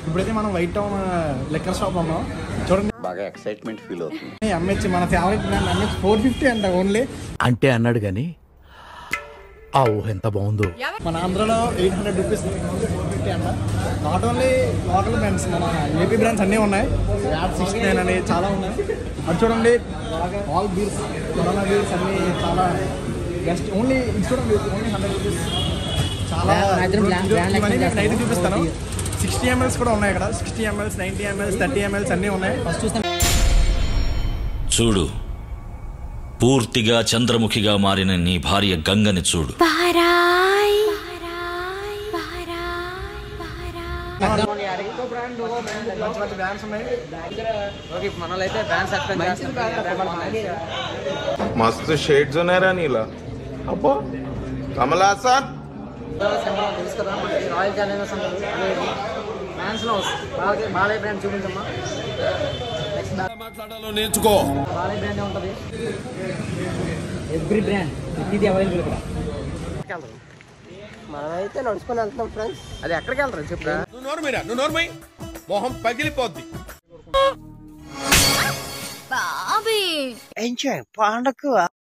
ఇప్పుడైతే మనం white town liquor shop ఉన్నాం చూడండి. బాగా ఎక్సైట్మెంట్ ఫీల్ అవుతుంది. ఎంహెచ్ మన ఫేవరెట్ బ్రాండ్ ఎంహెచ్ 450 అంట ఓన్లీ అంటే అన్నాడు కానీ ఆ ఊహ ఎంత బాగుందో. మన ఆంధ్రలో 800 రూపీస్ 450 అంట. నాట్ ఓన్లీ లోకల్ బ్రాండ్స్, మన ఏపీ బ్రాండ్స్ అన్నీ ఉన్నాయి. యాడ్ 69 అని చాలా ఉన్నాయి. అది చూడండి, ఆల్ బీర్స్, కరోనా బీర్స్ అన్నీ చాలా బెస్ట్. ఓన్లీ ఇది చూడండి, ఓన్లీ 100 రూపీస్. చాలా నైట్ చూపిస్తాను. 60 ml కూడా ఉన్నాయి ఇక్కడ. 60 ml, 90 ml, 30 ml అన్నీ ఉన్నాయి. ఫస్ట్ చూస్తాను. చూడు, పూర్తిగా చంద్రముఖిగా మారిన నీ భార్య గంగని చూడు. मस्त शेड्स ఉన్నాయరా నీలా. అబ్బో కమల్ హాసన్ తెలుసు కదా మనకి రాయల్ ఛాలెంజర్స్ అంటారు. బ్రాండ్స్ లో బాలయ్య బ్రాండ్ చూపించమ్మా. మాట్లాడాలో నేర్చుకో. బాలయ్య బ్రాండ్ ఉంటుంది. ఎవ్రీ బ్రాండ్ ఇది అవైలబుల్ ఇక్కడ. మనమైతే నడుచుకొని వెళ్తున్నాం ఫ్రెండ్స్. అది ఎక్కడికి వెళ్తారు చెప్పురా. నువ్వు నోర్మై మొహం పగిలిపోద్ది. బాబీ ఎంజాయ్ పండగ